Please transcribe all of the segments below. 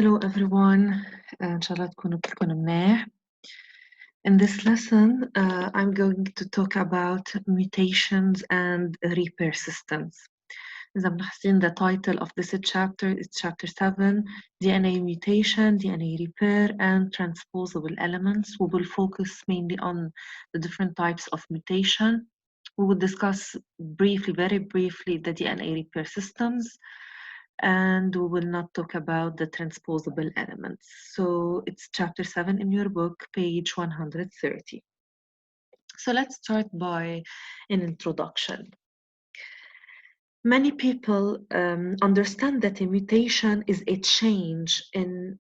Hello everyone. إن شاء الله تكونوا كلكم منيح. In this lesson, I'm going to talk about mutations and repair systems. إذا بنحسين the title of this chapter is chapter 7, DNA mutation, DNA repair, and transposable elements. We will focus mainly on the different types of mutation. We will discuss briefly, very briefly, the DNA repair systems, and we will not talk about the transposable elements. So it's chapter 7 in your book, page 130. So let's start by an introduction. Many people understand that a mutation is a change in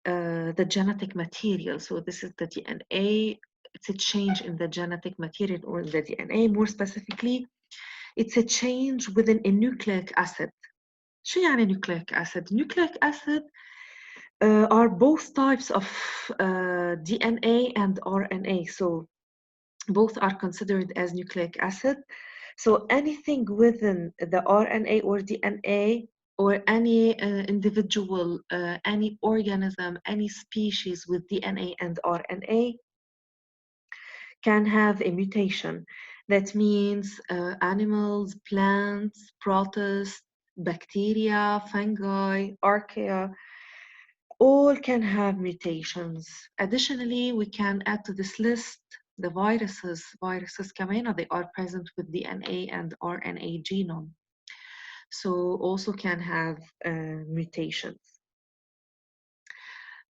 the genetic material. So this is the DNA. It's a change in the genetic material or the DNA. More specifically, it's a change within a nucleic acid. شو يعني nucleic acid? Nucleic acid are both types of DNA and RNA. So both are considered as nucleic acid. So anything within the RNA or DNA or any individual, any organism, any species with DNA and RNA can have a mutation. That means animals, plants, protists, bacteria, fungi, archaea, all can have mutations. Additionally, we can add to this list the viruses. Viruses كمان, they are present with DNA and RNA genome. So also can have mutations.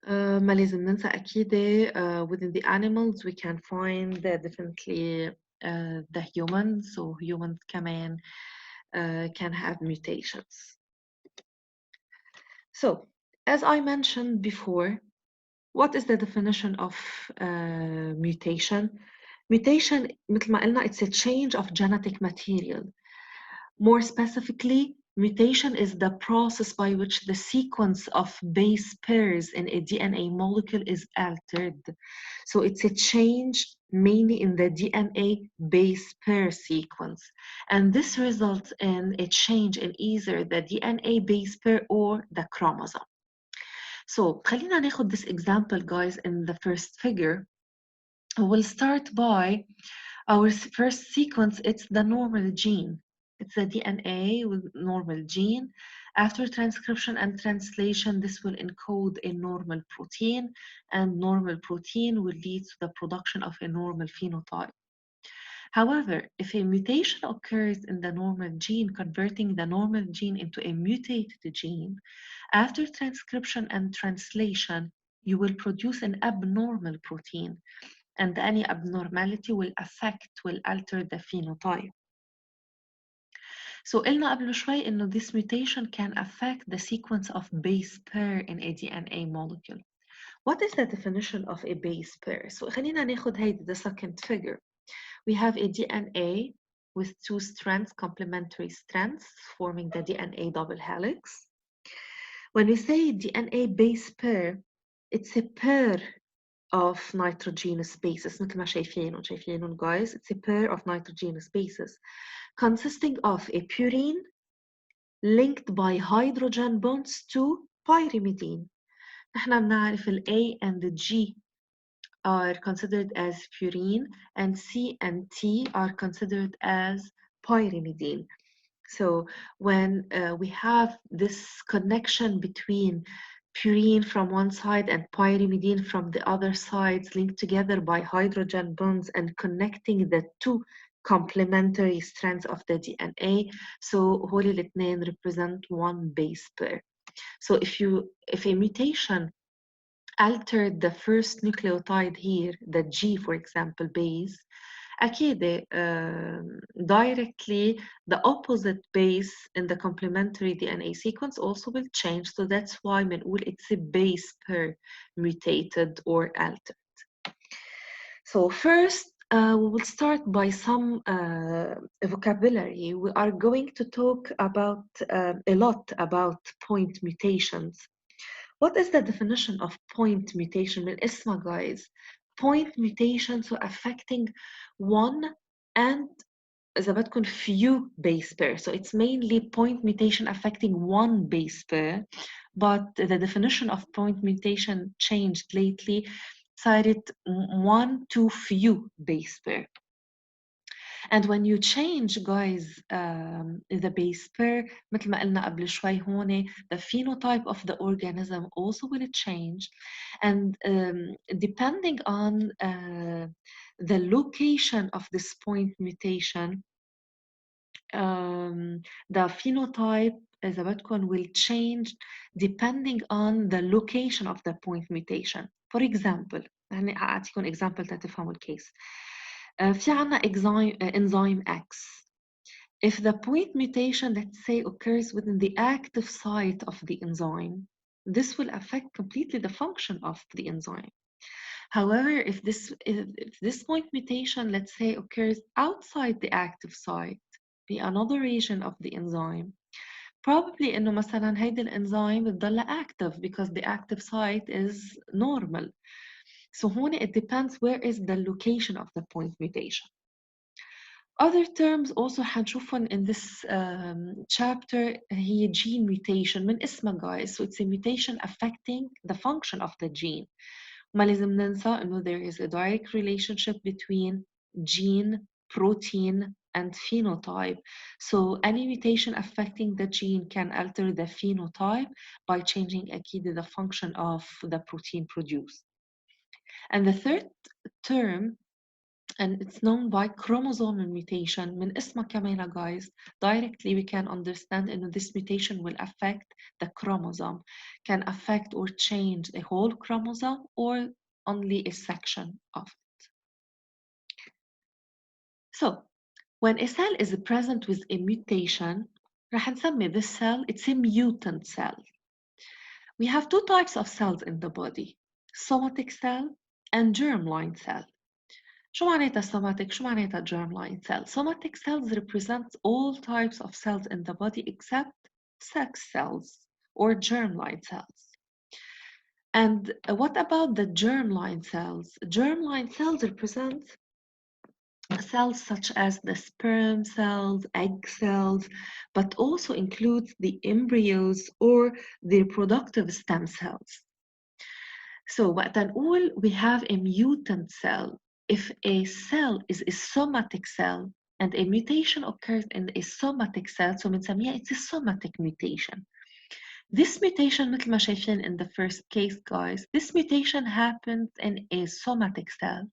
ما لازم ننسى أكيد within the animals we can find definitely the humans. So humans كمان can have mutations. So as I mentioned before, what is the definition of mutation? Mutation, مثل ما قلنا, it's a change of genetic material. More specifically, mutation is the process by which the sequence of base pairs in a DNA molecule is altered. So it's a change mainly in the DNA base pair sequence. And this results in a change in either the DNA base pair or the chromosome. So خلينا ناخد this example, guys, in the first figure. We'll start by our first sequence. It's the normal gene. It's the DNA with normal gene. After transcription and translation, this will encode a normal protein, and normal protein will lead to the production of a normal phenotype. However, if a mutation occurs in the normal gene, converting the normal gene into a mutated gene, after transcription and translation, you will produce an abnormal protein, and any abnormality will alter the phenotype. So قلنا قبل شوي إنه this mutation can affect the sequence of base pair in a DNA molecule. What is the definition of a base pair? So خلينا ناخد هيدي the second figure. We have a DNA with two strands, complementary strands, forming the DNA double helix. When we say DNA base pair, it's a pair of nitrogenous bases. مثل ما شايفينهم guys, it's a pair of nitrogenous bases consisting of a purine linked by hydrogen bonds to pyrimidine. نحن بنعرف ال A and the G are considered as purine, and C and T are considered as pyrimidine. So when we have this connection between purine from one side and pyrimidine from the other sides linked together by hydrogen bonds and connecting the two complementary strands of the DNA, so هول الاثنين represent one base pair. So if a mutation altered the first nucleotide here, the G, for example, base, أكيد directly the opposite base in the complementary DNA sequence also will change. So that's why بنقول it's a base pair mutated or altered. So first, we will start by some vocabulary. We are going to talk about a lot about point mutations. What is the definition of point mutation? من اسمها guys. Point mutation, so affecting one and إذا بدكم few base pair. So it's mainly point mutation affecting one base pair but the definition of point mutation changed lately. صارت one to few base pair. And when you change, guys, the base pair, مثل ما قلنا قبل شوي هون, the phenotype of the organism also will change. And depending on the location of this point mutation, the phenotype إذا بدكم will change depending on the location of the point mutation. For example, هني أعطيكم example تفهموا الكيس. في عنا enzyme X. If the point mutation, let's say, occurs within the active site of the enzyme, this will affect completely the function of the enzyme. However, if this point mutation, let's say, occurs outside the active site, في another region of the enzyme, probably إنه مثلا هيدي الانزيم بتضل active because the active site is normal. So هون it depends where is the location of the point mutation. Other terms also حنشوفهم in this chapter هي gene mutation من اسمها guys. So it's a mutation affecting the function of the gene. ما لازم ننسى إنه there is a direct relationship between gene, protein, and phenotype. So any mutation affecting the gene can alter the phenotype by changing أكيد the function of the protein produced. And the third term, and it's known by chromosomal mutation. من اسمها كمان guys, directly we can understand that this mutation will affect the chromosome, can affect or change a whole chromosome or only a section of it. So when a cell is present with a mutation, رح نسمي this cell, it's a mutant cell. We have two types of cells in the body, somatic cell and germline cell. شو معناتها somatic؟ شو معناتها germline cell؟ Somatic cells represent all types of cells in the body except sex cells or germline cells. And what about the germline cells? Germline cells represent cells such as the sperm cells, egg cells, but also includes the embryos or the reproductive stem cells. So وقت نقول we have a mutant cell, if a cell is a somatic cell and a mutation occurs in a somatic cell, so بنسميها it's a somatic mutation. This mutation مثل ما شايفين in the first case, guys, this mutation happens in a somatic cell,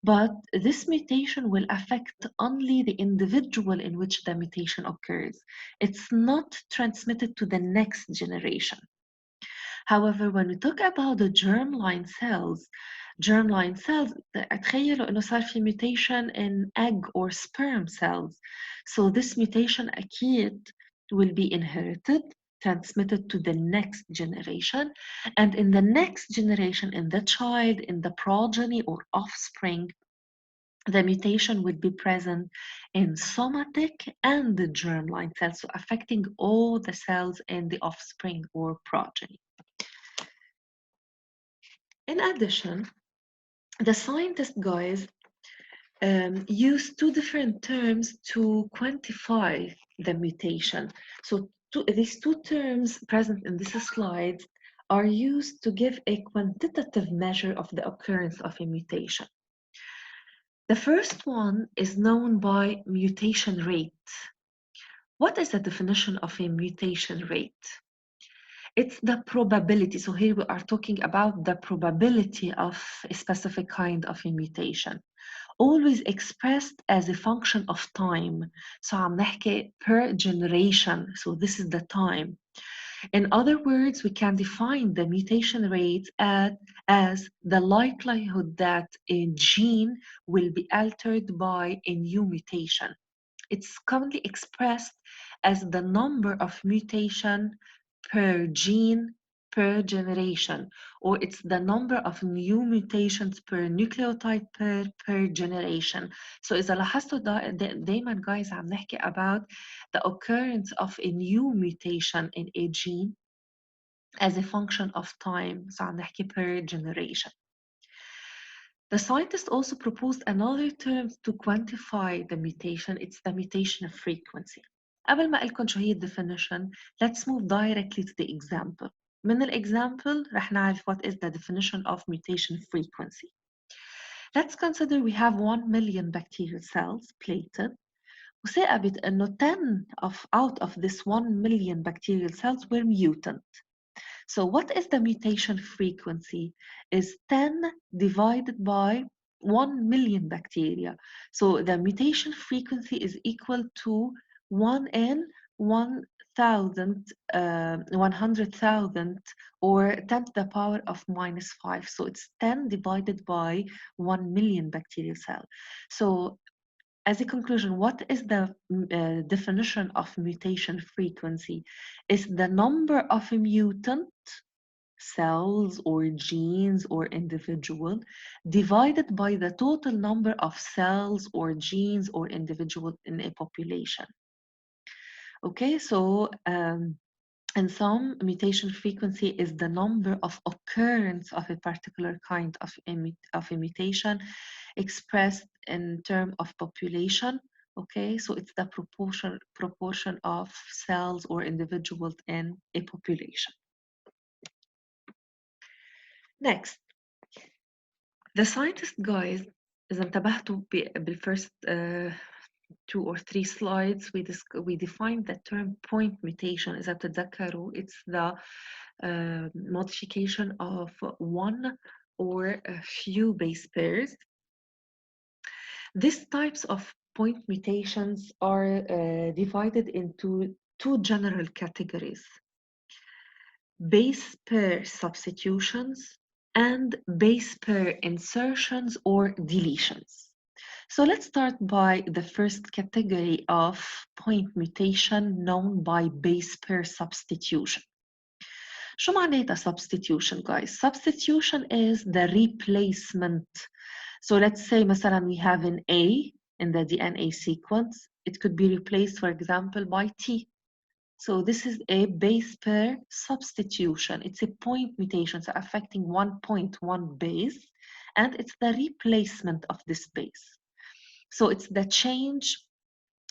but this mutation will affect only the individual in which the mutation occurs. It's not transmitted to the next generation. However, when we talk about the germline cells, تخيلوا إنه صار في mutation in egg or sperm cells. So this mutation أكيد will be inherited, transmitted to the next generation. And in the next generation, in the child, in the progeny or offspring, the mutation would be present in somatic and the germline cells, so affecting all the cells in the offspring or progeny. In addition, the scientists, guys, use two different terms to quantify the mutation. So these two terms present in this slide are used to give a quantitative measure of the occurrence of a mutation. The first one is known by mutation rate. What is the definition of a mutation rate? It's the probability. So here we are talking about the probability of a specific kind of a mutation, always expressed as a function of time. So عم نحكي per generation. So this is the time. In other words, we can define the mutation rate as the likelihood that a gene will be altered by a new mutation. It's commonly expressed as the number of mutation per gene per generation, or it's the number of new mutations per nucleotide per generation. So إذا لاحظتوا دايما guys عم نحكي about the occurrence of a new mutation in a gene as a function of time. So عم نحكي per generation. The scientists also proposed another term to quantify the mutation. It's the mutation frequency. قبل ما أقولكم شو هي definition, let's move directly to the example. من الexample رح نعرف what is the definition of mutation frequency. Let's consider we have 1 million bacterial cells plated. وثاقبت إنه 10 out of this 1 million bacterial cells were mutant. So what is the mutation frequency? Is 10 divided by 1 million bacteria. So the mutation frequency is equal to 1 in 1,000, 100,000 or 10 to the power of minus 5. So it's 10 divided by 1 million bacterial cell. So as a conclusion, what is the definition of mutation frequency? Is the number of mutant cells or genes or individual divided by the total number of cells or genes or individual in a population. Okay, so in some, mutation frequency is the number of occurrence of a particular kind of a mutation expressed in terms of population. Okay, so it's the proportion of cells or individuals in a population. Next, the scientist guys, إذا انتبهتوا بالفirst 2 or 3 slides, we defined the term point mutation. إذا بتتذكروا, it's the modification of one or a few base pairs. These types of point mutations are divided into 2 general categories: base pair substitutions and base pair insertions or deletions. So let's start by the first category of point mutation known by base pair substitution. شو معناتها substitution, guys? Substitution is the replacement. So let's say مثلا we have an A in the DNA sequence. It could be replaced, for example, by T. So this is a base pair substitution. It's a point mutation, so affecting one point, one base, and it's the replacement of this base. So it's the change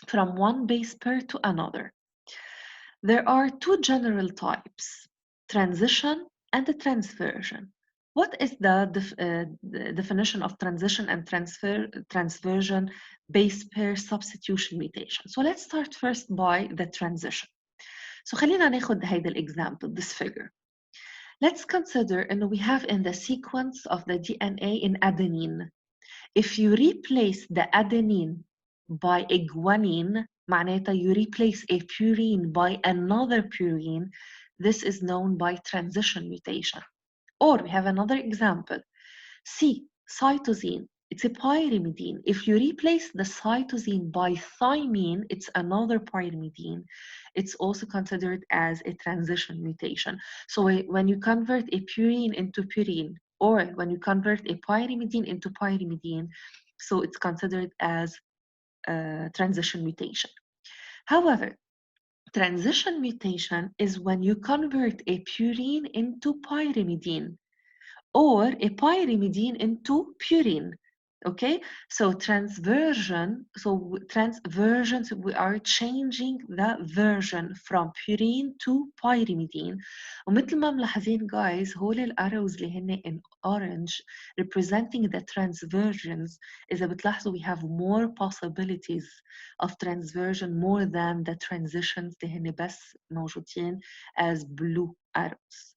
from one base pair to another. There are 2 general types: transition and transversion. What is the definition of transition and transversion base pair substitution mutation? So let's start first by the transition. So خلينا ناخد هيدا example, this figure. Let's consider that we have in the sequence of the DNA in adenine. If you replace the adenine by a guanine, معناتها you replace a purine by another purine, this is known by transition mutation. Or we have another example. C, cytosine. It's a pyrimidine. If you replace the cytosine by thymine, it's another pyrimidine. It's also considered as a transition mutation. So when you convert a purine into purine, or when you convert a pyrimidine into pyrimidine, so it's considered as a transition mutation. However, transition mutation is when you convert a purine into pyrimidine, or a pyrimidine into purine. Okay, so transversion, we are changing the version from purine to pyrimidine. ومثل ما ملاحظين guys, هول الارrows اللي هن in orange representing the transversions. إذا بتلاحظوا, we have more possibilities of transversion more than the transitions اللي هن بس موجودين as blue arrows.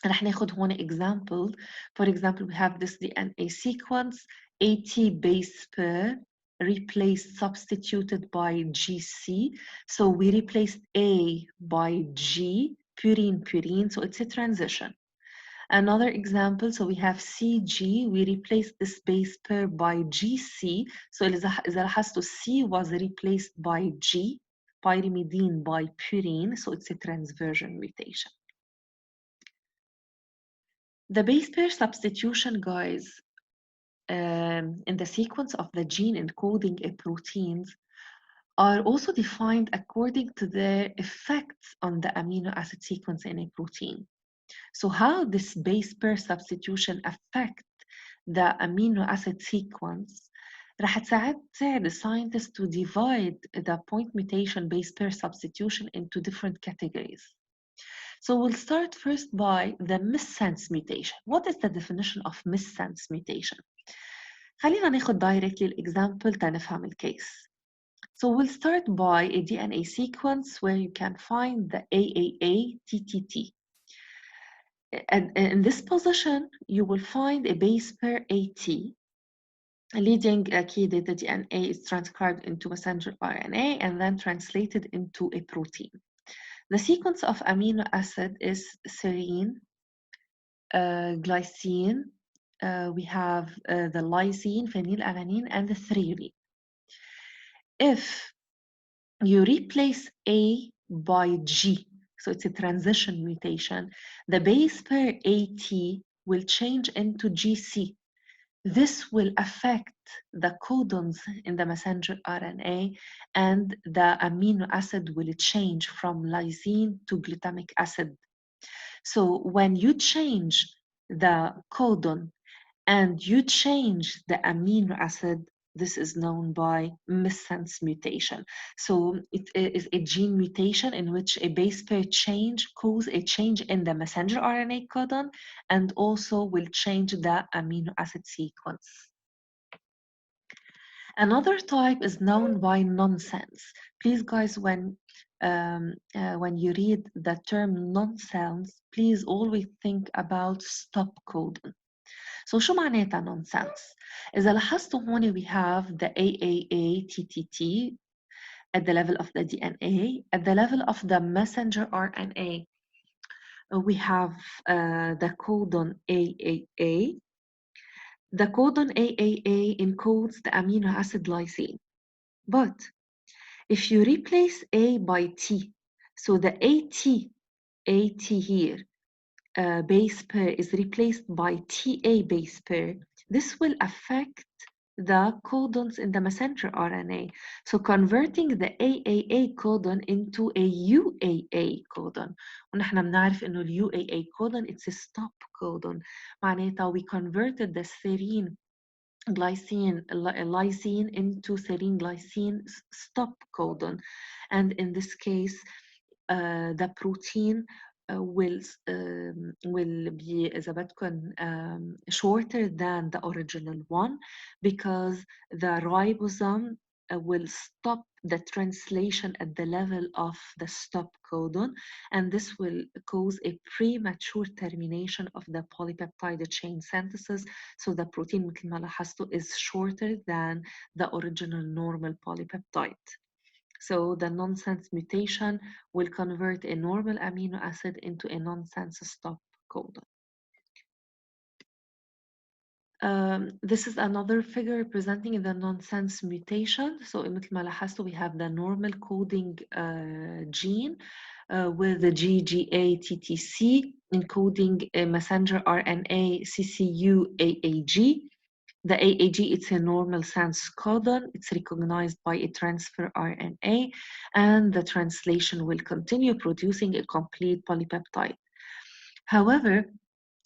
رح ناخد هون example. For example, we have this DNA sequence, AT base pair replaced, substituted by GC. So we replaced A by G, purine, purine, so it's a transition. Another example, so we have CG, we replaced this base pair by GC. So إذا لاحظتوا, C was replaced by G, pyrimidine by purine, so it's a transversion mutation. The base pair substitution, guys, in the sequence of the gene encoding a proteins are also defined according to their effects on the amino acid sequence in a protein. So how this base pair substitution affects the amino acid sequence راح تساعد الساينتست to divide the point mutation base pair substitution into different categories. So we'll start first by the missense mutation. What is the definition of missense mutation? خلينا ناخد directly الexample تنفهم الcase. So we'll start by a DNA sequence where you can find the AAA-TTT. And in this position, you will find a base pair AT, leading key that the DNA is transcribed into messenger RNA and then translated into a protein. The sequence of amino acid is serine, glycine, we have the lysine, phenylalanine, and the threonine. If you replace A by G, so it's a transition mutation, the base pair AT will change into GC. This will affect the codons in the messenger RNA, and the amino acid will change from lysine to glutamic acid. So when you change the codon and you change the amino acid, this is known by missense mutation. So it is a gene mutation in which a base pair change causes a change in the messenger RNA codon and also will change the amino acid sequence. Another type is known by nonsense. Please, guys, when you read the term nonsense, please always think about stop codon. So شو معناتها nonsense؟ إذا لاحظتوا هون we have the AAA-TTT at the level of the DNA, at the level of the messenger RNA, we have the codon AAA. The codon AAA encodes the amino acid lysine. But if you replace A by T, so the AT here, base pair is replaced by TA base pair, this will affect the codons in the messenger RNA. So converting the AAA codon into a UAA codon. ونحن بنعرف إنه UAA codon it's a stop codon. معناتها we converted the serine lysine into serine glycine stop codon. And in this case, the protein will be إذا بدكم shorter than the original one because the ribosome will stop the translation at the level of the stop codon, and this will cause a premature termination of the polypeptide chain synthesis. So the protein مثل ما لاحظتوا is shorter than the original normal polypeptide. So the nonsense mutation will convert a normal amino acid into a nonsense stop codon. This is another figure representing the nonsense mutation. So مثل ما لاحظتوا we have the normal coding gene with the GGA-TTC encoding a messenger RNA CCU AAG. The AAG, it's a normal sense codon. It's recognized by a transfer RNA, and the translation will continue producing a complete polypeptide. However,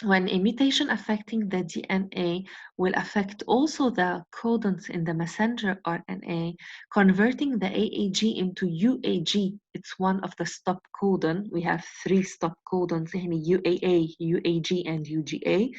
when a mutation affecting the DNA will affect also the codons in the messenger RNA, converting the AAG into UAG, it's one of the stop codon. We have 3 stop codons, UAA, UAG, and UGA.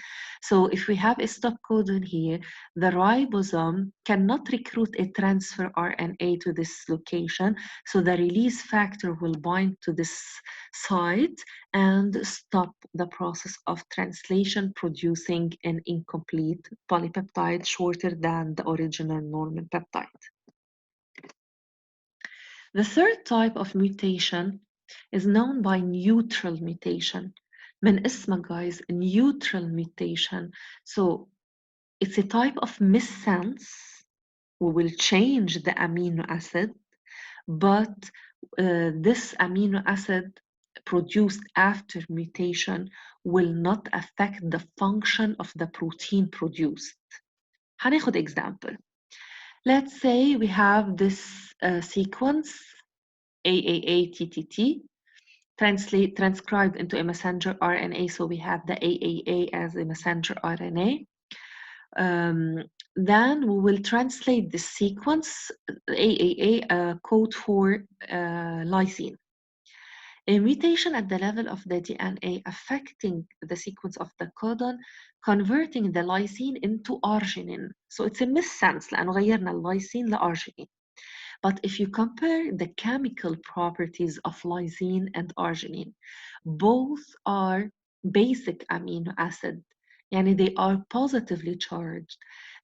So if we have a stop codon here, the ribosome cannot recruit a transfer RNA to this location, so the release factor will bind to this site and stop the process of translation, producing an incomplete polypeptide shorter than the original normal peptide. The third type of mutation is known by neutral mutation. من اسمها, guys, neutral mutation. So it's a type of missense. We will change the amino acid, but this amino acid produced after mutation will not affect the function of the protein produced. هناخد example. Let's say we have this sequence AAA-TTT transcribed into a messenger RNA, so we have the AAA as a messenger RNA. then we will translate the sequence AAA code for lysine. A mutation at the level of the DNA affecting the sequence of the codon, converting the lysine into arginine. So it's a missense لأنه غيرنا اللysine لأرجينين. But if you compare the chemical properties of lysine and arginine, both are basic amino acid. يعني they are positively charged.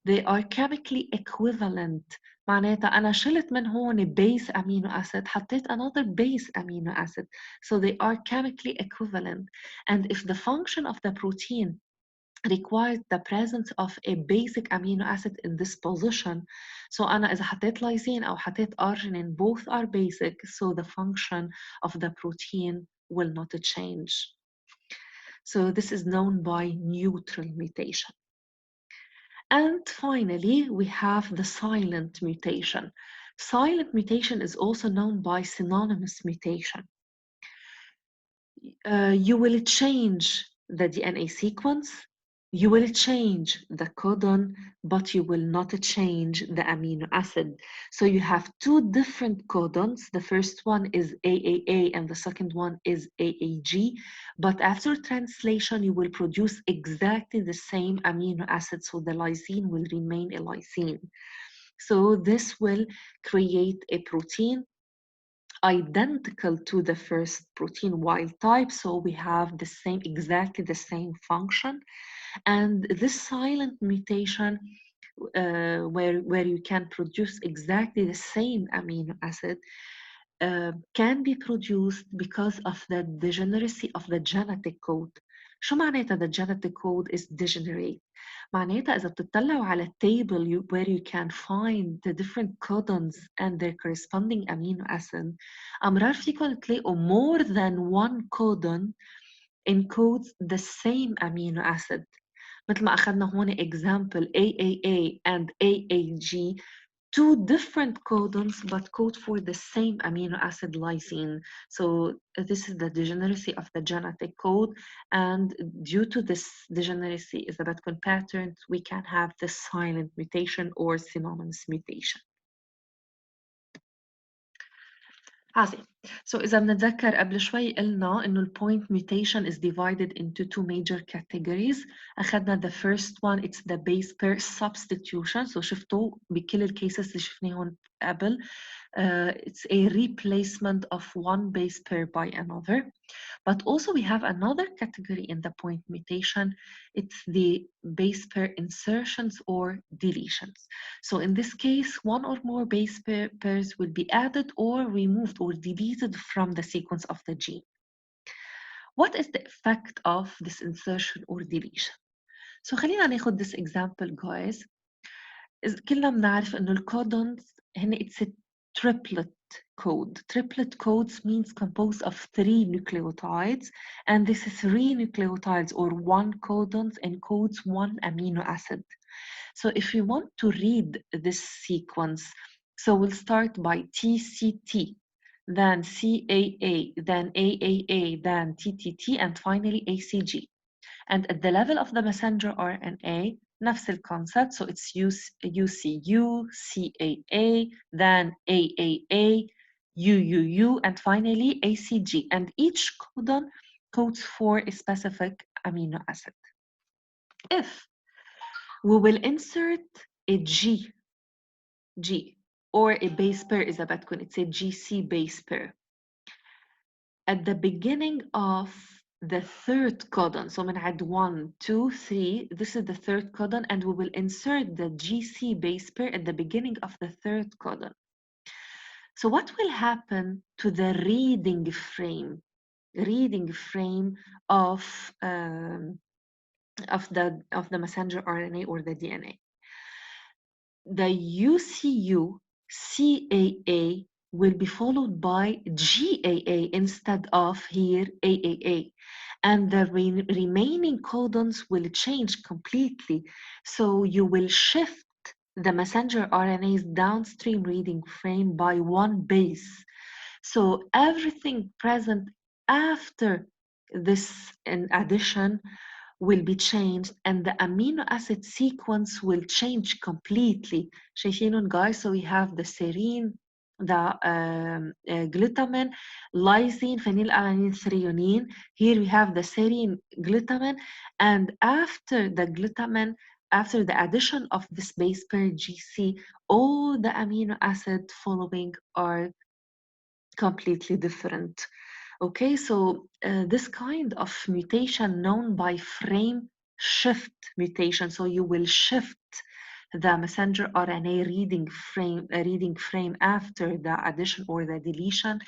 They are chemically equivalent. معناتها أنا شلت من هون base amino acid حطيت another base amino acid. So they are chemically equivalent. And if the function of the protein requires the presence of a basic amino acid in this position. So أنا إذا حطيت lysine أو حطيت arginine, both are basic, so the function of the protein will not change. So this is known by neutral mutation. And finally, we have the silent mutation. Silent mutation is also known by synonymous mutation. You will change the DNA sequence, you will change the codon, but you will not change the amino acid. So you have two different codons. The first one is AAA and the second one is AAG. But after translation, you will produce exactly the same amino acid. So the lysine will remain a lysine. So this will create a protein identical to the first protein wild type, so we have the same, exactly the same function. And this silent mutation where you can produce exactly the same amino acid can be produced because of the degeneracy of the genetic code. شو معناتها the genetic code is degenerate؟ معناتها إذا بتطلعوا على table where you can find the different codons and their corresponding amino acid, أمرار فيكم تلاقوا more than one codon encodes the same amino acid. مثل ما أخذنا هون example AAA and AAG, two different codons but code for the same amino acid lysine. So this is the degeneracy of the genetic code, and due to this degeneracy is the Bedkon pattern, we can have the silent mutation or synonymous mutation. عظيم. So إذا بنتذكر قبل شوي قلنا إنه point mutation is divided into two major categories. أخذنا the first one, it's the base pair substitution. So شفتوا بكل الكيسز اللي شفناهم قبل it's a replacement of one base pair by another. But also we have another category in the point mutation. It's the base pair insertions or deletions. So in this case, one or more base pairs will be added or removed or deleted from the sequence of the gene. What is the effect of this insertion or deletion? So خلينا ناخد this example guys. كلنا بنعرف إنه الكودونز هن it's a triplet code. Triplet codes means composed of 3 nucleotides, and this 3 nucleotides or 1 codons encodes 1 amino acid. So if we want to read this sequence, so we'll start by TCT, then CAA, then AAA, then TTT, and finally ACG. And at the level of the messenger RNA, نفس الconcept, so it's UCU, CAA, then AAA, UUU, and finally ACG. And each codon codes for a specific amino acid. If we will insert a G, or a base pair إذا بدكم, it's a GC base pair, at the beginning of the third codon, so منعد 1, 2, 3, this is the third codon, and we will insert the GC base pair at the beginning of the third codon. So what will happen to the reading frame of the messenger RNA or the DNA? The UCU CAA will be followed by GAA instead of here AAA. And the remaining codons will change completely. So you will shift the messenger RNA's downstream reading frame by 1 base. So everything present after this in addition will be changed and the amino acid sequence will change completely. شايفينهم guys? So we have the serine, the glutamine, lysine, phenylalanine, threonine. Here we have the serine, glutamine, and after the glutamine, after the addition of this base pair GC, all the amino acid following are completely different. Okay, so this kind of mutation known by frame shift mutation. So you will shift the messenger RNA reading frame after the addition or the deletion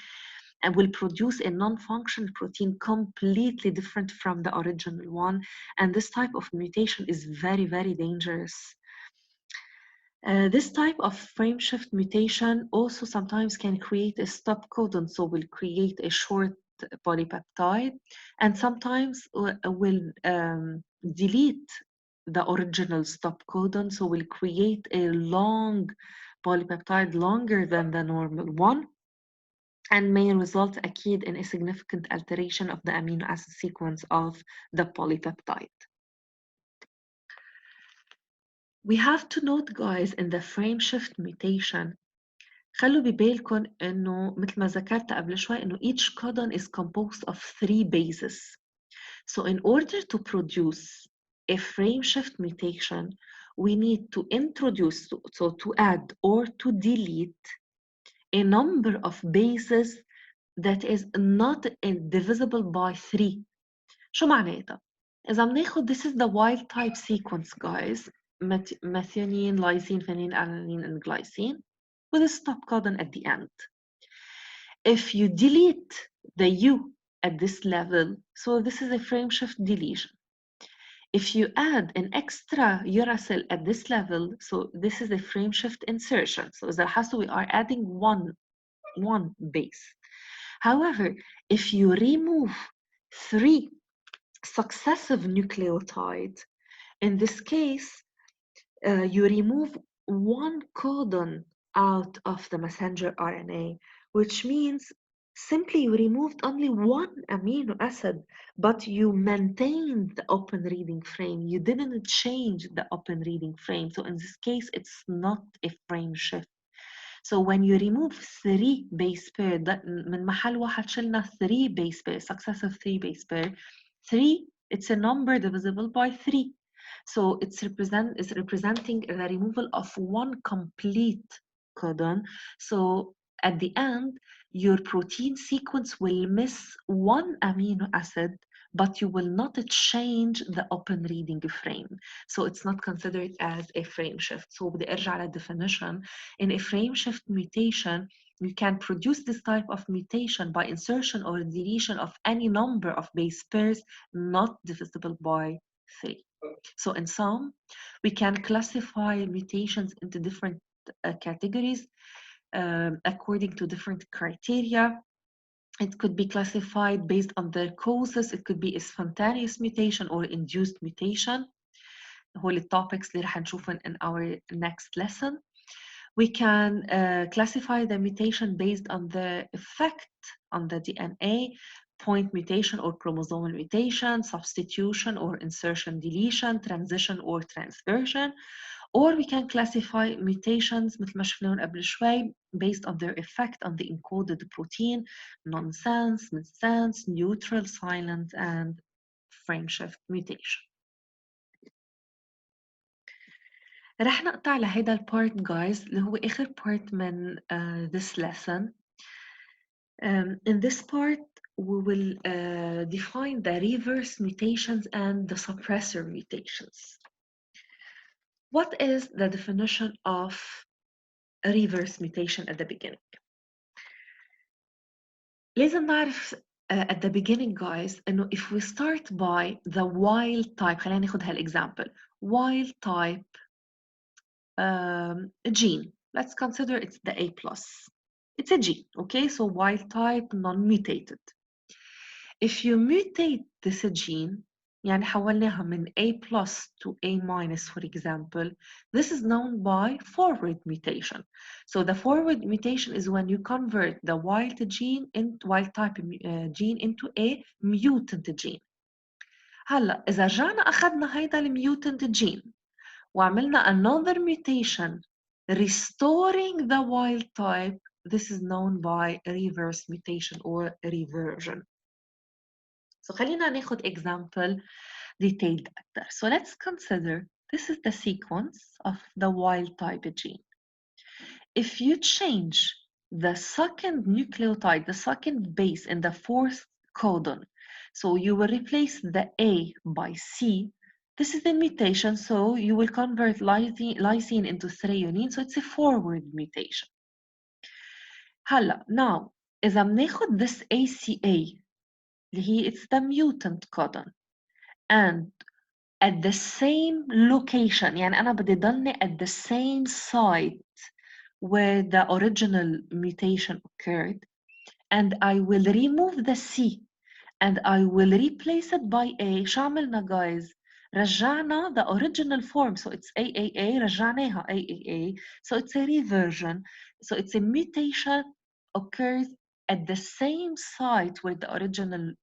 and will produce a non-functional protein completely different from the original one. And this type of mutation is very, very dangerous. This type of frame shift mutation also sometimes can create a stop codon, so will create a short polypeptide, and sometimes will delete the original stop codon, so will create a long polypeptide longer than the normal one, and may result أكيد in a significant alteration of the amino acid sequence of the polypeptide. We have to note guys in the frame shift mutation خلوا ببالكم انه مثل ما ذكرت قبل شوي انه each codon is composed of 3 bases. So in order to produce a frame shift mutation, we need to introduce, so to add or to delete a number of bases that is not divisible by 3. شو معناتها؟ إذا بناخد this is the wild type sequence guys, methionine, lysine, phenylalanine, and glycine with a stop codon at the end. If you delete the U at this level, so this is a frame shift deletion. If you add an extra uracil at this level, so this is a frame shift insertion. So we are adding one base. However, if you remove 3 successive nucleotides, in this case, you remove 1 codon out of the messenger RNA, which means simply you removed only 1 amino acid, but you maintained the open reading frame. You didn't change the open reading frame. So in this case, it's not a frame shift. So when you remove 3 base pair, من محل واحد شلنا 3 base pair, successive 3 base pair, 3, it's a number divisible by 3. So it's representing the removal of 1 complete codon. So at the end, your protein sequence will miss 1 amino acid, but you will not change the open reading frame. So it's not considered as a frame shift. So بدي ارجع على definition. In a frame shift mutation, you can produce this type of mutation by insertion or deletion of any number of base pairs not divisible by 3. So in sum, we can classify mutations into different categories according to different criteria. It could be classified based on their causes. It could be a spontaneous mutation or induced mutation. هول التوبكس اللي رح نشوفهم in our next lesson. We can classify the mutation based on the effect on the DNA, point mutation or chromosomal mutation, substitution or insertion deletion, transition or transversion. Or we can classify mutations مثل ما شفناهم قبل شوي based on their effect on the encoded protein, nonsense, missense, neutral, silent, and frame shift mutation. رح نقطع لهيدا البارت guys اللي هو آخر part من this lesson. In this part, we will define the reverse mutations and the suppressor mutations. What is the definition of a reverse mutation at the beginning? لازم نعرف at the beginning guys إنه if we start by the wild type, خلينا ناخد هالexample, wild type gene. Let's consider it's the A+. It's a gene, okay? So wild type, non-mutated. If you mutate this gene, يعني حولناها من A+ to A-, for example, this is known by forward mutation. So the forward mutation is when you convert the wild type gene into a mutant gene. هلا إذا رجعنا أخذنا هيدا الميوتنت جين وعملنا another mutation restoring the wild type, this is known by reverse mutation or reversion. So خلينا ناخد example detailed أكتر. So let's consider this is the sequence of the wild type gene. If you change the second nucleotide, the second base in the fourth codon, so you will replace the A by C. This is the mutation, so you will convert lysine into threonine, so it's a forward mutation. هلا now إذا بناخد this ACA اللي هي it's the mutant codon and at the same location يعني أنا بدي ضلني at the same site where the original mutation occurred, and I will remove the C and I will replace it by A. شو عملنا guys؟ رجعنا the original form, so it's AAA رجعناها AAA, so it's a reversion, so it's a mutation occurs at the same site where the original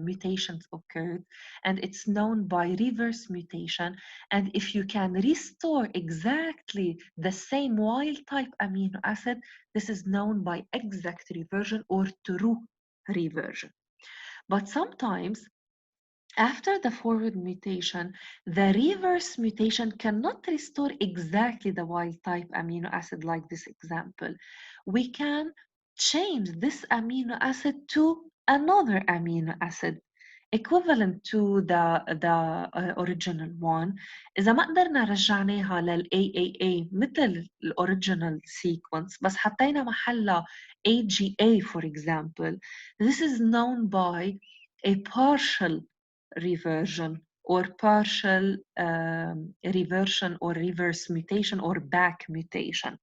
mutations occurred, and it's known by reverse mutation. And if you can restore exactly the same wild type amino acid, this is known by exact reversion or true reversion. But sometimes after the forward mutation, the reverse mutation cannot restore exactly the wild type amino acid like this example. We can change this amino acid to another amino acid equivalent to the original one. إذا ما قدرنا رجعناها لل AAA مثل الأوريجينال sequence بس حطينا محلها AGA for example, this is known by a partial reversion or partial reversion or reverse mutation or back mutation.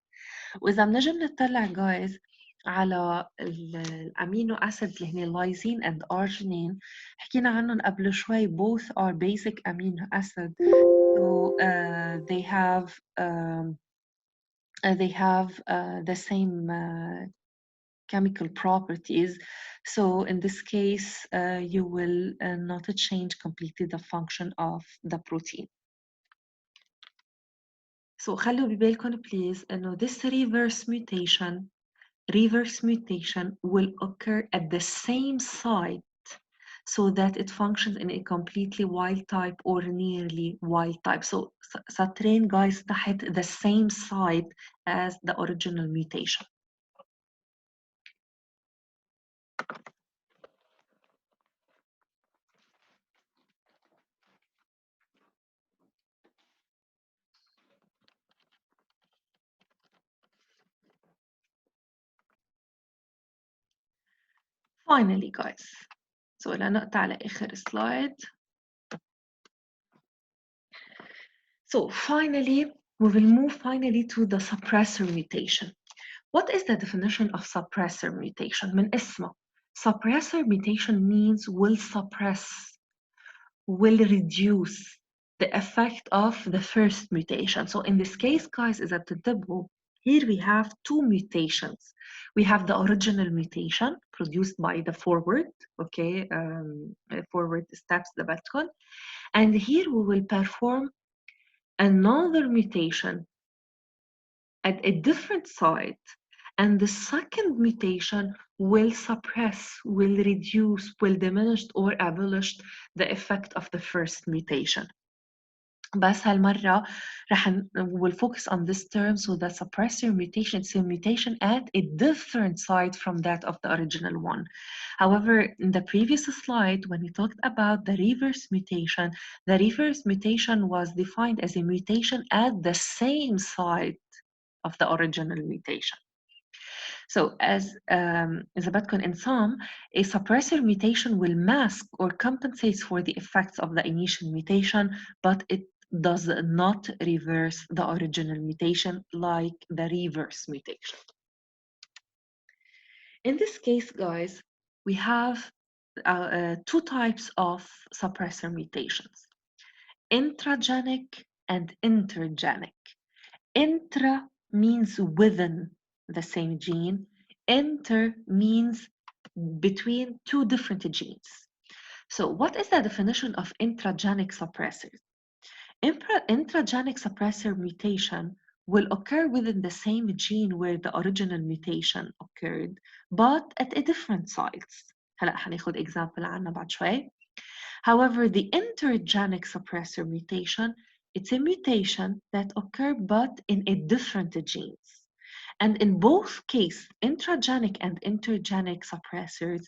وإذا بنجي بنطلع guys على الامينو اسيد اللي هن لايزين and arginine حكينا عنهم قبل شوي, both are basic amino acid, so they have the same chemical properties. So in this case, you will not change completely the function of the protein. So خلوا ببالكم please إنه this reverse mutation will occur at the same site so that it functions in a completely wild type or nearly wild type. So سطرين guys تحت the same site as the original mutation. Finally guys, so لنقطة على آخر slide. So finally, we will move finally to the suppressor mutation. What is the definition of suppressor mutation? من اسمه. Suppressor mutation means will suppress, will reduce the effect of the first mutation. So in this case, guys, is at the double. Here we have two mutations. We have the original mutation produced by the forward, okay, forward steps the button. And here we will perform another mutation at a different site, and the second mutation will suppress, will reduce, will diminish or abolish the effect of the first mutation. بس هالمرة we'll focus on this term, so the suppressor mutation, it's a mutation at a different site from that of the original one. However, in the previous slide, when we talked about the reverse mutation was defined as a mutation at the same site of the original mutation. So as Zabatcon in sum, a suppressor mutation will mask or compensates for the effects of the initial mutation, but it does not reverse the original mutation like the reverse mutation. In this case, guys, we have two types of suppressor mutations: intragenic and intergenic. Intra means within the same gene. Inter means between two different genes. So what is the definition of intragenic suppressors? Intragenic suppressor mutation will occur within the same gene where the original mutation occurred, but at a different sites. هلا حناخد example عنها بعد شوي. However, the intergenic suppressor mutation, it's a mutation that occur but in a different genes. And in both cases, intragenic and intergenic suppressors,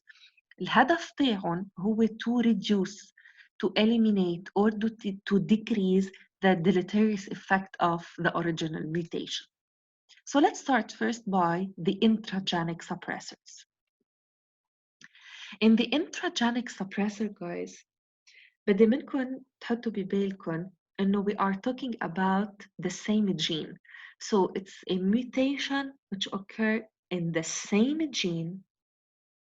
الهدف تاعهم هو to reduce, to eliminate, or to decrease the deleterious effect of the original mutation. So let's start first by the intragenic suppressors. In the intragenic suppressor, guys, بدي منكم تحطوا ببالكم إنه we are talking about the same gene. So it's a mutation which occur in the same gene,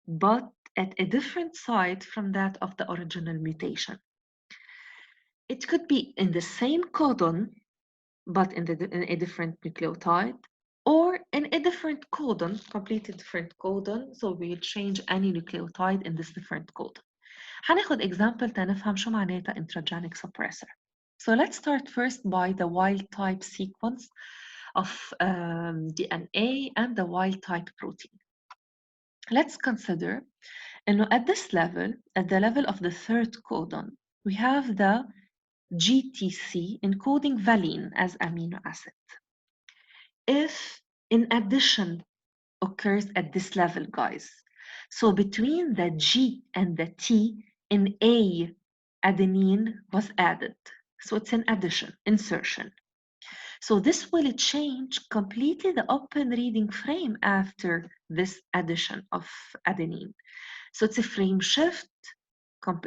but at a different site from that of the original mutation. It could be in the same codon, but in a different nucleotide, or in a different codon, completely different codon. So we'll change any nucleotide in this different codon. هناخد example تنفهم شو معناتها intragenic suppressor. So let's start first by the wild type sequence of DNA and the wild type protein. Let's consider at this level, at the level of the third codon, we have the GTC encoding valine as amino acid. If in addition occurs at this level, guys, so between the G and the T, an A adenine was added. So it's an addition, insertion. So this will change completely the open reading frame after this addition of adenine. So it's a frame shift,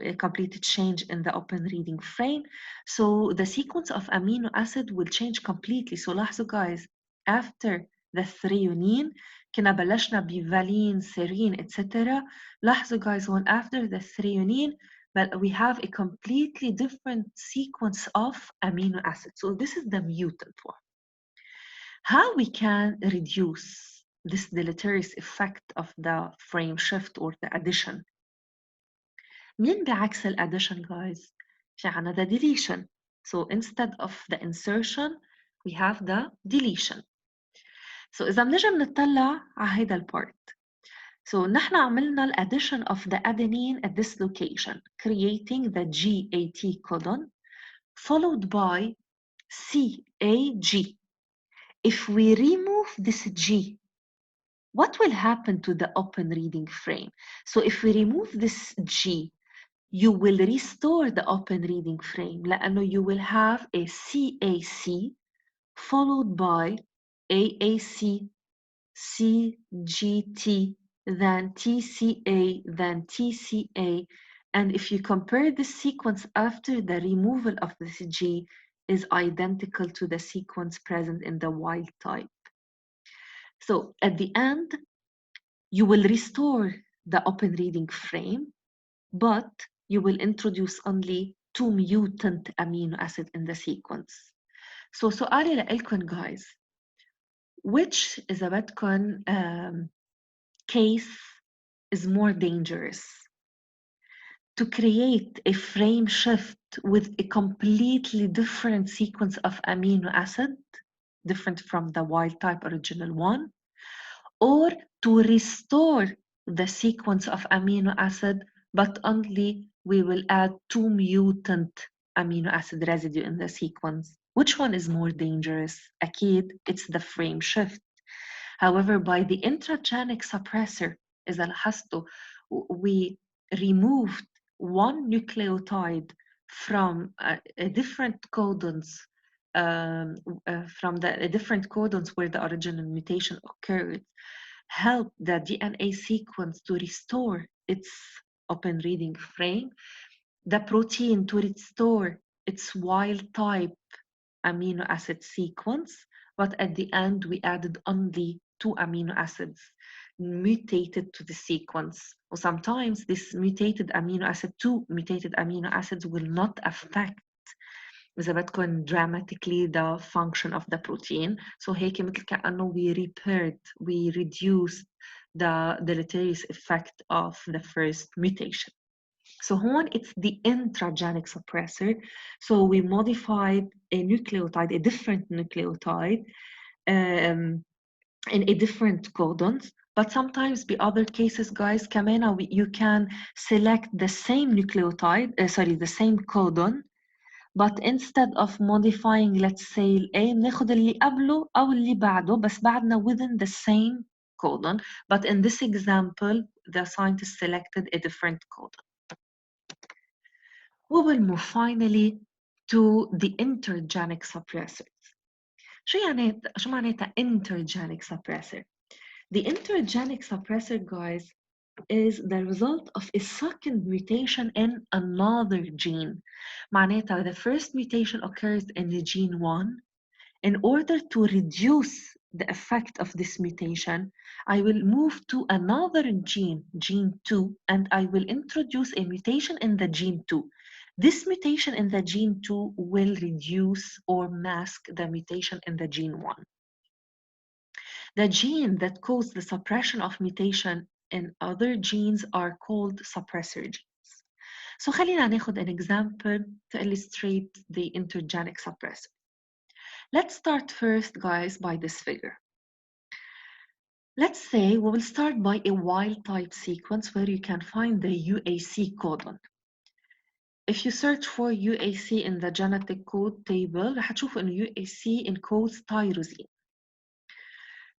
a complete change in the open reading frame. So the sequence of amino acid will change completely. So لاحظوا guys, after the threonine كنا بلشنا بفالين serine etc. لاحظوا guys when after the threonine but we have a completely different sequence of amino acids. So this is the mutant one. How we can reduce this deleterious effect of the frame shift or the addition? مين بعكس الادdition guys؟ في عنا the deletion. So instead of the insertion we have the deletion. So إذا بنجي بنطلع على هيدا البارت. So نحن عملنا ال addition of the adenine at this location, creating the GAT codon, followed by CAG. If we remove this G, what will happen to the open reading frame? So if we remove this G, you will restore the open reading frame لأنه you will have a CAC followed by AAC, CGT, then TCA, then TCA. And if you compare the sequence after the removal of this G is identical to the sequence present in the wild type. So at the end, you will restore the open reading frame, but you will introduce only 2 mutant amino acid in the sequence. So سؤالي لإلكن guys, which إذا بدكن case is more dangerous? To create a frame shift with a completely different sequence of amino acid, different from the wild type original one, or to restore the sequence of amino acid but only we will add 2 mutant amino acid residue in the sequence. Which one is more dangerous? أكيد it's the frame shift. However, by the intragenic suppressor, إذا لاحظتوا, we removed one nucleotide from a different codons, from the different codons where the original mutation occurred, help the DNA sequence to restore its open reading frame, the protein to restore its wild type amino acid sequence, but at the end we added only 2 amino acids mutated to the sequence. Or sometimes this mutated amino acid, 2 mutated amino acids will not affect إذا بدكن dramatically the function of the protein. So هيك مثل كأنه we repaired, we reduced the deleterious effect of the first mutation. So هون it's the intragenic suppressor. So we modified a nucleotide, a different nucleotide, in a different codons. But sometimes in other cases, guys, كمان you can select the same nucleotide, the same codon, but instead of modifying, let's say, A, بناخد اللي قبله أو اللي بعده بس بعدنا within the same codon. But in this example, the scientist selected a different codon. We will move finally to the intergenic suppressors. شو معناتها intergenic suppressor? The intergenic suppressor, guys, is the result of a second mutation in another gene. معناتها the first mutation occurs in the gene 1. In order to reduce the effect of this mutation, I will move to another gene, gene 2, and I will introduce a mutation in the gene 2. This mutation in the gene 2 will reduce or mask the mutation in the gene 1. The gene that causes the suppression of mutation in other genes are called suppressor genes. So خلينا ناخد an example to illustrate the intergenic suppressor. Let's start first, guys, by this figure. Let's say we will start by a wild type sequence where you can find the UAC codon. If you search for UAC in the genetic code table, رح تشوفوا إنه UAC encodes tyrosine.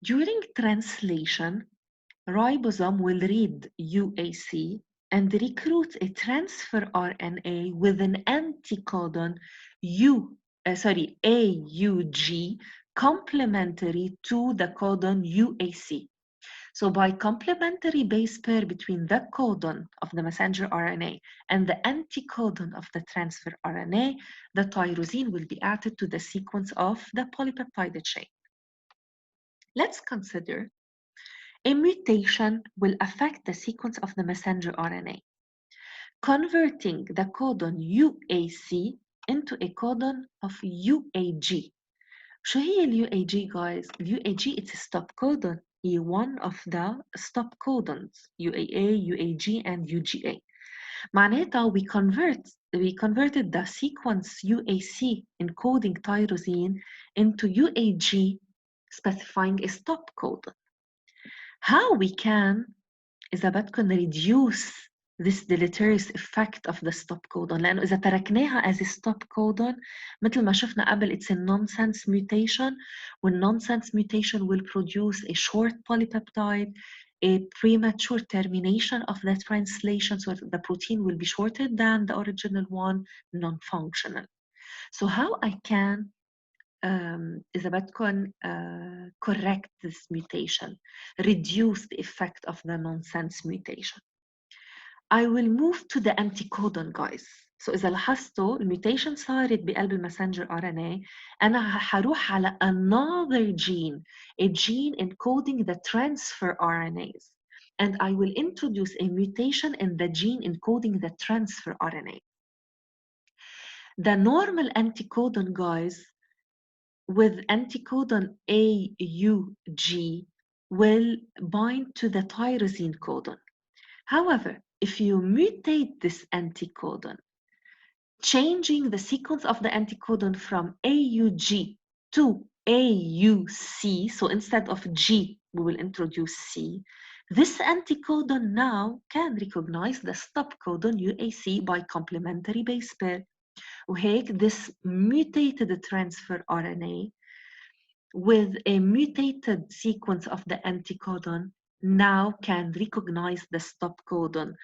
During translation, ribosome will read UAC and recruit a transfer RNA with an anticodon AUG complementary to the codon UAC. So by complementary base pair between the codon of the messenger RNA and the anticodon of the transfer RNA, the tyrosine will be added to the sequence of the polypeptide chain. Let's consider a mutation will affect the sequence of the messenger RNA, converting the codon UAC into a codon of UAG. شو هي ال UAG, guys? UAG, it's a stop codon. It's one of the stop codons, UAA, UAG, and UGA. معناتها we converted the sequence UAC encoding tyrosine into UAG specifying a stop codon. How we can إذا بدكم reduce this deleterious effect of the stop codon لأنه إذا تركناها as a stop codon مثل ما شفنا قبل it's a nonsense mutation when nonsense mutation will produce a short polypeptide, a premature termination of the translation so the protein will be shorter than the original one, non-functional. So how I can إذا بدكم correct this mutation, reduce the effect of the nonsense mutation. I will move to the anticodon, guys. So إذا لاحظتوا الميوتيشن صارت بقلب المسنجر RNA أنا هروح على another gene, a gene encoding the transfer RNAs. And I will introduce a mutation in the gene encoding the transfer RNA. The normal anticodon, guys, with anticodon AUG will bind to the tyrosine codon. However, if you mutate this anticodon, changing the sequence of the anticodon from AUG to AUC, so instead of G, we will introduce C, this anticodon now can recognize the stop codon UAC by complementary base pair. وهيك this mutated transfer RNA with a mutated sequence of the anticodon now can recognize the stop codon.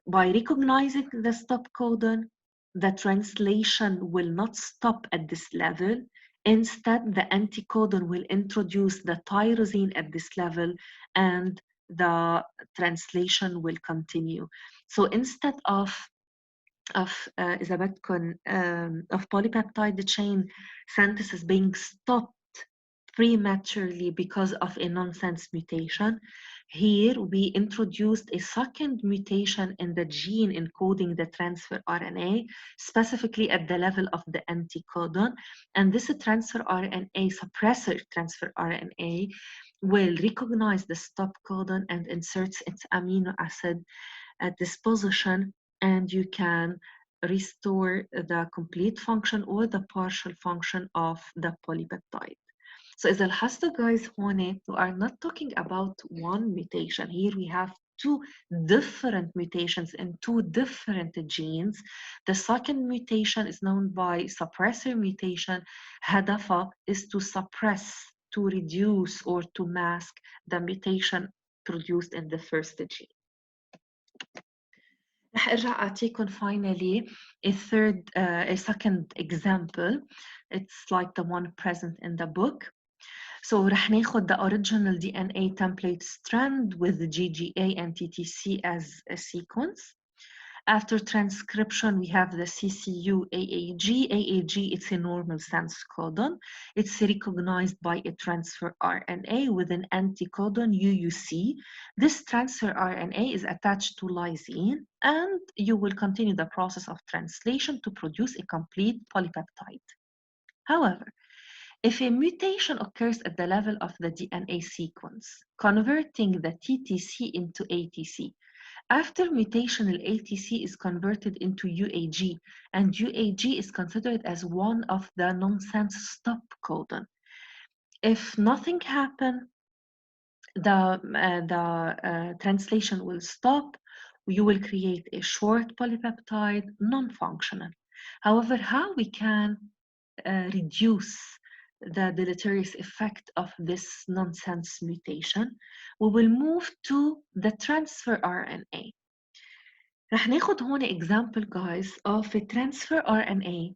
By recognizing the stop codon, the translation will not stop at this level. Instead, the anticodon will introduce the tyrosine at this level and the translation will continue. So instead of إذا بدكم of polypeptide chain synthesis being stopped prematurely because of a nonsense mutation, here we introduced a second mutation in the gene encoding the transfer RNA, specifically at the level of the anticodon. And this transfer RNA, suppressor transfer RNA, will recognize the stop codon and inserts its amino acid at this position and you can restore the complete function or the partial function of the polypeptide. So إذا لاحظتوا guys هون, we are not talking about one mutation. Here we have two different mutations in two different genes. The second mutation is known by suppressor mutation. هدفها is to suppress, to reduce, or to mask the mutation produced in the first gene. رح ارجع اعطيكم finally a second example. It's like the one present in the book. So رح ناخد the original DNA template strand with the GGA and TTC as a sequence. After transcription, we have the CCU AAG. AAG, it's a normal sense codon. It's recognized by a transfer RNA with an anticodon UUC. This transfer RNA is attached to lysine, and you will continue the process of translation to produce a complete polypeptide. However, if a mutation occurs at the level of the DNA sequence, converting the TTC into ATC, after mutational ATC is converted into UAG, and UAG is considered as one of the nonsense stop codon. If nothing happens, the translation will stop. You will create a short polypeptide, non-functional. However, how we can reduce the deleterious effect of this nonsense mutation, we will move to the transfer RNA. رح ناخد هون example guys of a transfer RNA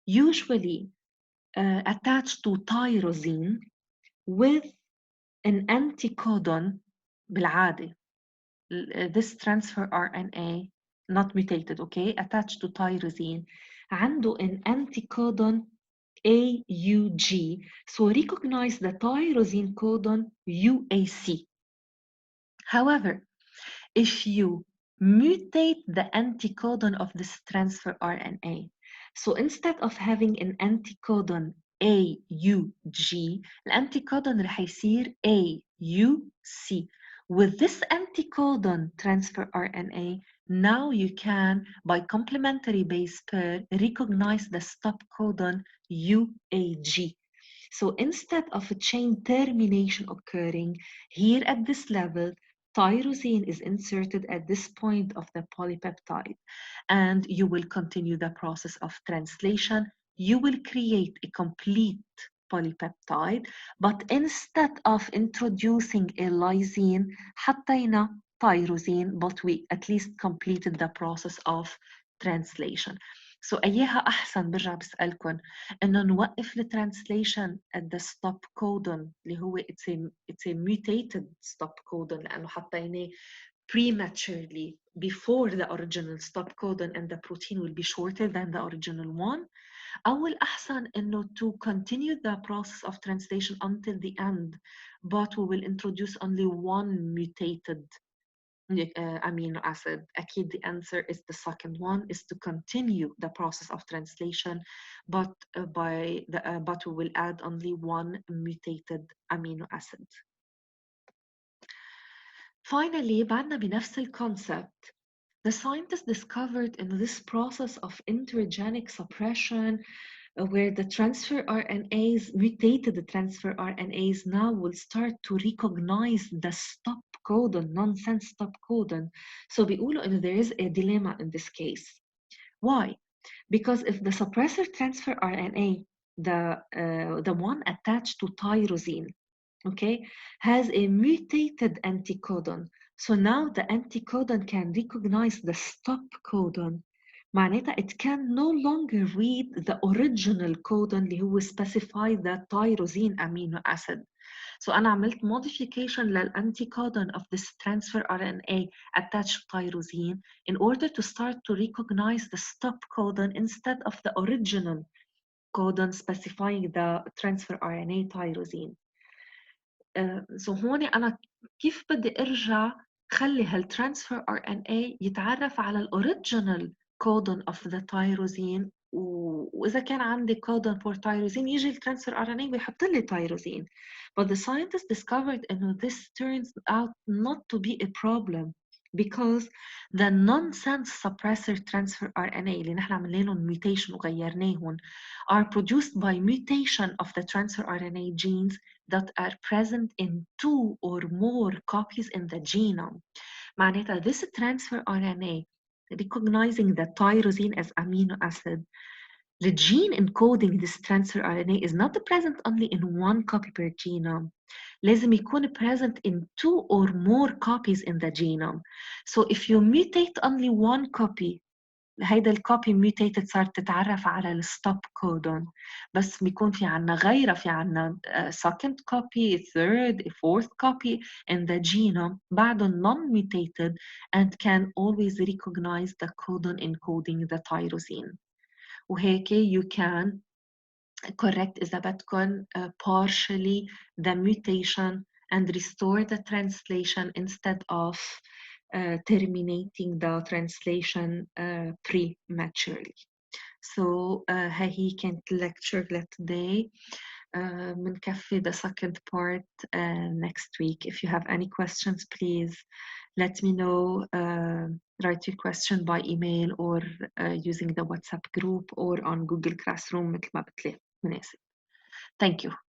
usually attached to tyrosine with an anticodon بالعادة. This transfer RNA not mutated, okay, attached to tyrosine عنده an anticodon AUG, so recognize the tyrosine codon UAC. However, if you mutate the anticodon of this transfer RNA, so instead of having an anticodon AUG, الانتيكودون رح يصير AUC. With this anticodon transfer RNA, now you can, by complementary base pair, recognize the stop codon UAG. So instead of a chain termination occurring, here at this level, tyrosine is inserted at this point of the polypeptide, and you will continue the process of translation. You will create a complete polypeptide, but instead of introducing a lysine, حطينا tyrosine, but we at least completed the process of translation. So أيها أحسن برجع بسألكم إنه نوقف الترانسليشن at the stop codon اللي هو it's a mutated stop codon لأنه حطيناه prematurely before the original stop codon and the protein will be shorter than the original one. أو الأحسن إنه to continue the process of translation until the end, but we will introduce only one mutated amino acid. أكيد the answer is the second one, is to continue the process of translation, but but we will add only one mutated amino acid. Finally, بعدنا بنفس الconcept. The scientists discovered in this process of intergenic suppression where the transfer RNAs, mutated transfer RNAs now will start to recognize the stop codon, nonsense stop codon. So بيقولوا إنه there is a dilemma in this case. Why? Because if the suppressor transfer RNA, the one attached to tyrosine, okay, has a mutated anticodon, so now the anticodon can recognize the stop codon. معناتها it can no longer read the original codon اللي هو specify the tyrosine amino acid. So أنا عملت modification للانتيكودون of this transfer RNA attached to tyrosine in order to start to recognize the stop codon instead of the original codon specifying the transfer RNA tyrosine. So هون أنا كيف بدي أرجع خلي هالترانسفير RNA يتعرف على الأوريجينال codon of the tyrosine وإذا كان عندي codon for tyrosine يجي الترانسفير RNA ويحط لي tyrosine. But the scientists discovered إنه this turns out not to be a problem. because the nonsense suppressor transfer RNA اللي نحن عملنا لهم mutation وغيرناهم are produced by mutation of the transfer RNA genes that are present in 2 or more copies in the genome. معناتها this transfer RNA recognizing the tyrosine as amino acid, the gene encoding this transfer RNA is not present only in 1 copy per genome. لازم يكون present in 2 or more copies in the genome. So if you mutate only 1 copy, هيدا الكوبي mutated صارت تتعرف على الستوب كودون، بس بيكون في عنا غيرها، في عنا second copy, third, fourth copy in the genome بعدهم non-mutated and can always recognize the codon encoding the tyrosine. وهيك you can correct إذا بدكن partially the mutation and restore the translation instead of terminating the translation prematurely. So هي كانت lecture today. منكفي the second part next week. If you have any questions, please let me know. Write your question by email or using the WhatsApp group or on Google Classroom مثل ما بتلاقي مناسب. Thank you.